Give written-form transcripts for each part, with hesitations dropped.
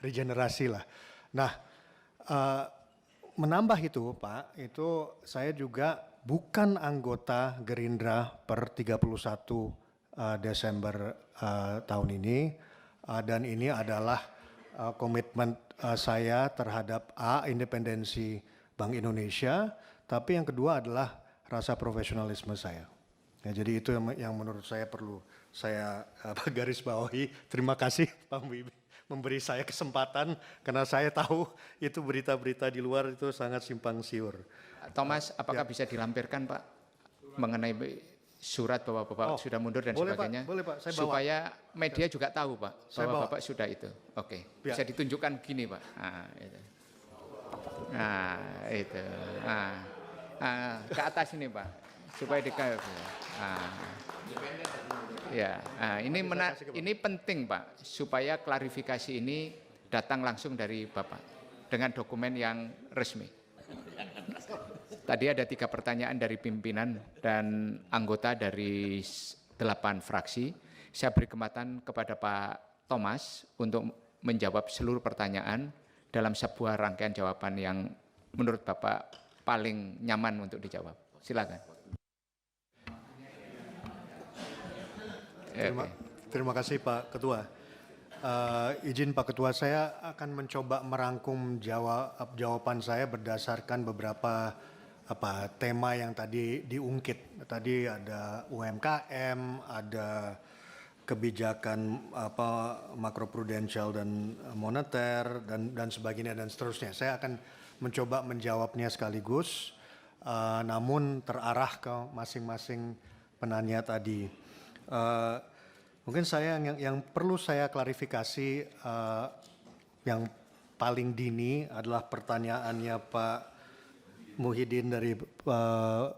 regenerasi lah. Nah, menambah itu Pak, itu saya juga bukan anggota Gerindra per 31 Desember tahun ini, dan ini adalah komitmen saya terhadap independensi Bank Indonesia, tapi yang kedua adalah rasa profesionalisme saya. Ya, jadi itu yang menurut saya perlu saya garis bawahi. Terima kasih Pak Wibi memberi saya kesempatan, karena saya tahu itu berita-berita di luar itu sangat simpang siur. Thomas, apakah bisa dilampirkan Pak mengenai surat bahwa Bapak sudah mundur dan boleh, sebagainya? Pak, boleh Pak, saya bawa. Supaya media juga tahu Pak bahwa Bapak sudah itu. Oke, bisa ditunjukkan gini Pak. Itu. Ke atas ini Pak, supaya dikawal. Ini penting Pak, supaya klarifikasi ini datang langsung dari Bapak dengan dokumen yang resmi. Tadi ada 3 pertanyaan dari pimpinan dan anggota dari 8 fraksi. Saya beri kesempatan kepada Pak Thomas untuk menjawab seluruh pertanyaan dalam sebuah rangkaian jawaban yang menurut Bapak paling nyaman untuk dijawab. Silakan. Terima kasih Pak Ketua. Izin Pak Ketua, saya akan mencoba merangkum jawaban saya berdasarkan beberapa tema yang tadi diungkit. Tadi ada UMKM, ada kebijakan makroprudensial dan moneter dan sebagainya dan seterusnya. Saya akan mencoba menjawabnya sekaligus, namun terarah ke masing-masing penanya tadi. Mungkin saya yang perlu saya klarifikasi, yang paling dini adalah pertanyaannya Pak Muhyiddin dari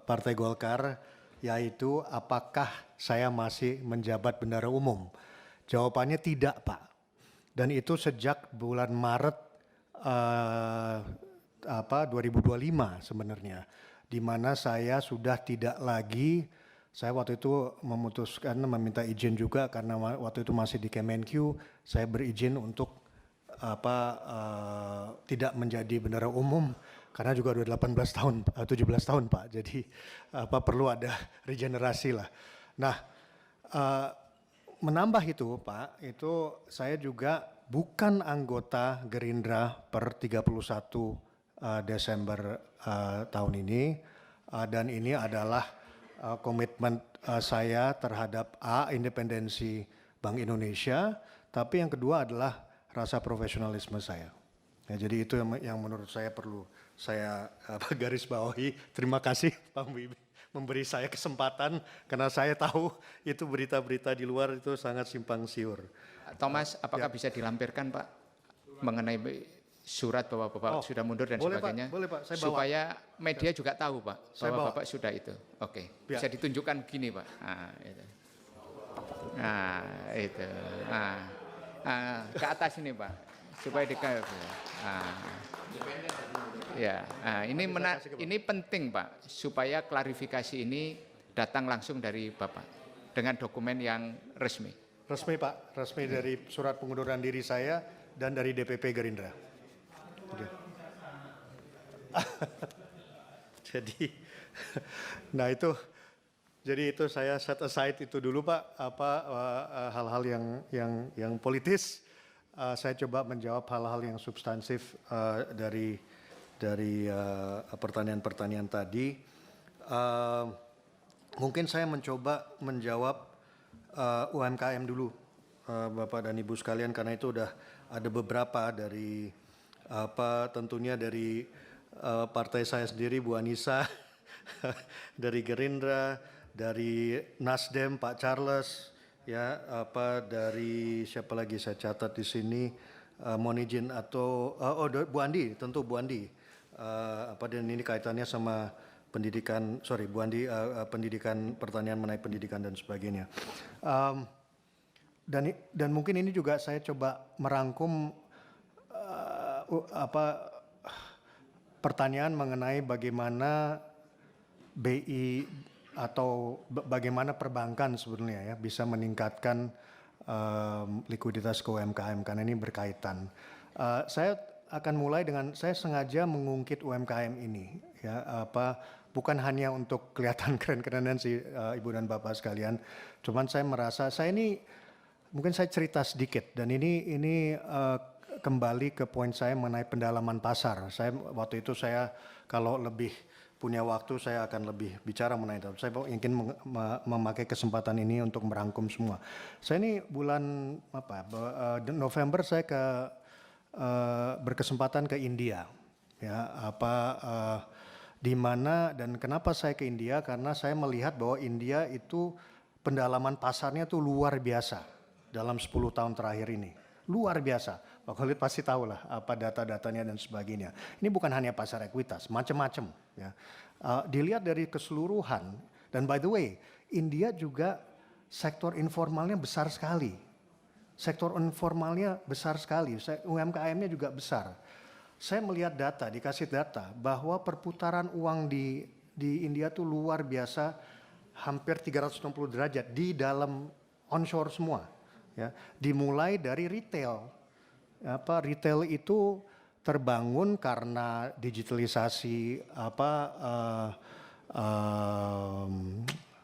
Partai Golkar, yaitu apakah saya masih menjabat bendahara umum. Jawabannya tidak Pak, dan itu sejak bulan Maret 2025 sebenarnya, di mana saya sudah tidak lagi. Saya waktu itu memutuskan meminta izin juga karena waktu itu masih di Kemenq, saya berizin untuk tidak menjadi bendahara umum karena juga udah 17 tahun Pak. Jadi perlu ada regenerasi lah. Nah, menambah itu Pak, itu saya juga bukan anggota Gerindra per 31 Desember tahun ini, dan ini adalah komitmen saya terhadap independensi Bank Indonesia, tapi yang kedua adalah rasa profesionalisme saya. Ya, jadi itu yang menurut saya perlu saya garis bawahi. Terima kasih Pak Wibi memberi saya kesempatan, karena saya tahu itu berita-berita di luar itu sangat simpang siur. Thomas, apakah bisa dilampirkan Pak mengenai surat bahwa Bapak sudah mundur dan sebagainya? Boleh Pak, saya bawa. Supaya media juga tahu Pak bahwa Bapak sudah itu. Oke, bisa ditunjukkan gini Pak. Ke atas ini Pak, supaya dikawal. Ini penting Pak, supaya klarifikasi ini datang langsung dari Bapak dengan dokumen yang resmi. Resmi Pak, resmi dari surat pengunduran diri saya dan dari DPP Gerindra. Jadi itu saya set aside itu dulu Pak, hal-hal yang politis. Saya coba menjawab hal-hal yang substansif dari pertanyaan-pertanyaan tadi. Mungkin saya mencoba menjawab UMKM dulu, Bapak dan Ibu sekalian, karena itu udah ada beberapa dari tentunya dari partai saya sendiri, Bu Anissa, dari Gerindra, dari Nasdem Pak Charles, ya, dari siapa lagi saya catat di sini, mohon izin atau Bu Andi, tentu Bu Andi, dan ini kaitannya sama pendidikan, Bu Andi, pendidikan, pertanyaan mengenai pendidikan dan sebagainya. Dan mungkin ini juga saya coba merangkum pertanyaan mengenai bagaimana BI atau bagaimana perbankan sebenarnya ya bisa meningkatkan likuiditas ke UMKM karena ini berkaitan. Saya akan mulai dengan saya sengaja mengungkit UMKM ini ya bukan hanya untuk kelihatan keren-kerenan sih Ibu dan Bapak sekalian. Cuman saya merasa saya ini mungkin saya cerita sedikit dan ini kembali ke poin saya mengenai pendalaman pasar. Waktu itu saya kalau lebih punya waktu saya akan lebih bicara mengenai itu. Saya ingin memakai kesempatan ini untuk merangkum semua. Saya ini bulan November saya berkesempatan ke India. Ya, di mana dan kenapa saya ke India? Karena saya melihat bahwa India itu pendalaman pasarnya tuh luar biasa dalam 10 tahun terakhir ini. Luar biasa. Pak Khalid pasti tahu lah apa data-datanya dan sebagainya. Ini bukan hanya pasar ekuitas, macam-macam. Ya. Dilihat dari keseluruhan, dan by the way, India juga sektor informalnya besar sekali. Sektor informalnya besar sekali, UMKM-nya juga besar. Saya melihat data, dikasih data, bahwa perputaran uang di India tuh luar biasa, hampir 360 derajat di dalam onshore semua. Ya. Dimulai dari retail. Retail itu terbangun karena digitalisasi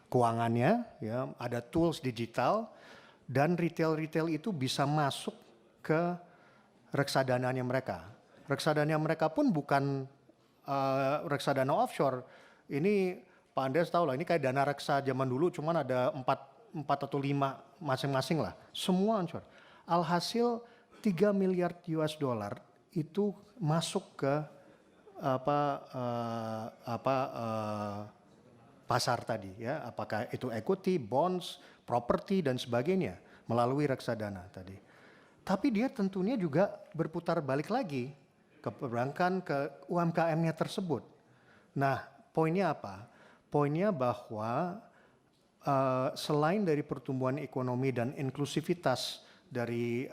keuangannya, ya, ada tools digital dan retail itu bisa masuk ke reksadananya mereka. Reksadana mereka pun bukan reksadana offshore. Ini Pak Andreas tahu lah, ini kayak dana reksa zaman dulu, cuman ada 4 atau 5 masing-masing lah. Semua onshore. Alhasil 3 miliar US dollar itu masuk ke pasar tadi ya, apakah itu equity, bonds, property dan sebagainya melalui reksadana tadi. Tapi dia tentunya juga berputar balik lagi ke perbankan, ke UMKM-nya tersebut. Nah, poinnya apa? Poinnya bahwa selain dari pertumbuhan ekonomi dan inklusivitas dari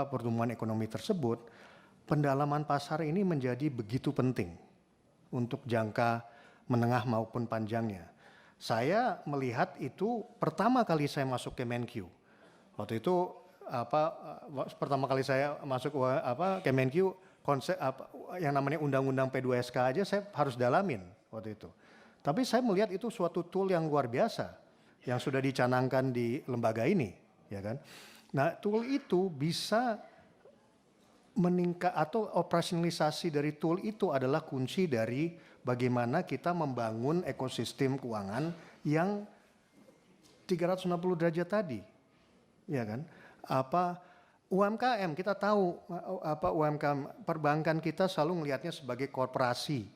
pertumbuhan ekonomi tersebut, pendalaman pasar ini menjadi begitu penting untuk jangka menengah maupun panjangnya. Saya melihat itu pertama kali saya masuk ke Kemenq. Waktu itu pertama kali saya masuk Kemenq, konsep yang namanya undang-undang P2SK aja saya harus dalamin waktu itu. Tapi saya melihat itu suatu tool yang luar biasa yang sudah dicanangkan di lembaga ini, ya kan? Nah, tool itu bisa meningkat atau operasionalisasi dari tool itu adalah kunci dari bagaimana kita membangun ekosistem keuangan yang 360 derajat tadi, ya kan? UMKM kita tahu UMKM perbankan kita selalu melihatnya sebagai korporasi,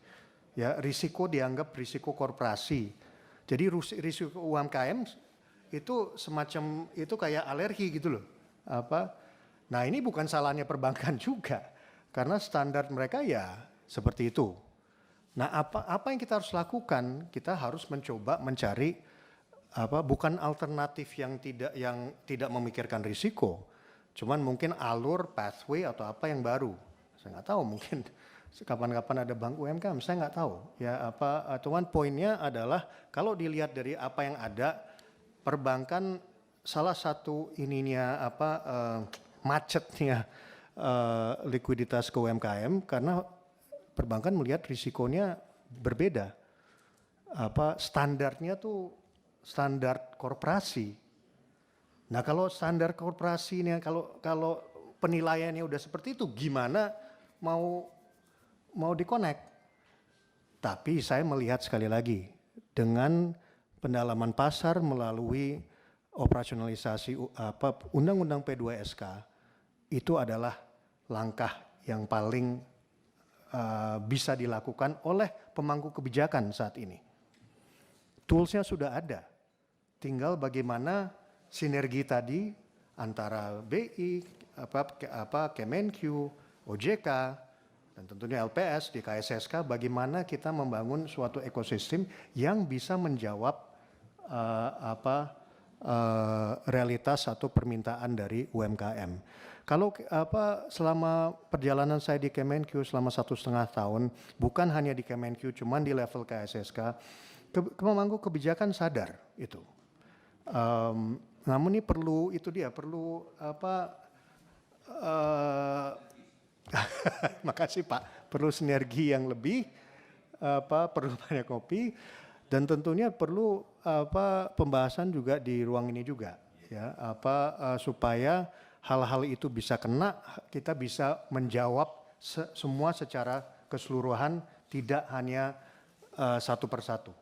ya, risiko dianggap risiko korporasi. Jadi risiko UMKM itu semacam itu kayak alergi gitu loh. Nah ini bukan salahnya perbankan juga, karena standar mereka ya seperti itu. Nah apa yang kita harus lakukan? Kita harus mencoba mencari bukan alternatif yang tidak memikirkan risiko, cuman mungkin alur, pathway atau apa yang baru. Saya nggak tahu, mungkin kapan-kapan ada bank UMKM, saya nggak tahu. Ya cuman poinnya adalah kalau dilihat dari apa yang ada, perbankan salah satu macetnya likuiditas ke UMKM karena perbankan melihat risikonya berbeda. Standarnya tuh standar korporasi. Nah kalau standar korporasi ini kalau penilaiannya udah seperti itu, gimana mau di-connect? Tapi saya melihat sekali lagi dengan pendalaman pasar melalui operasionalisasi undang-undang P2SK itu adalah langkah yang paling bisa dilakukan oleh pemangku kebijakan saat ini. Toolsnya sudah ada, tinggal bagaimana sinergi tadi antara BI, Kemenq, OJK, dan tentunya LPS di KSSK, bagaimana kita membangun suatu ekosistem yang bisa menjawab realitas atau permintaan dari UMKM. Kalau selama perjalanan saya di Kemenq selama 1,5 tahun, bukan hanya di Kemenq, cuman di level KSSK, pemangku kebijakan sadar itu Namun ini perlu makasih Pak, perlu sinergi yang lebih, perlu banyak kopi, dan tentunya perlu pembahasan juga di ruang ini juga, ya, supaya hal-hal itu bisa kena, kita bisa menjawab semua secara keseluruhan, tidak hanya satu persatu.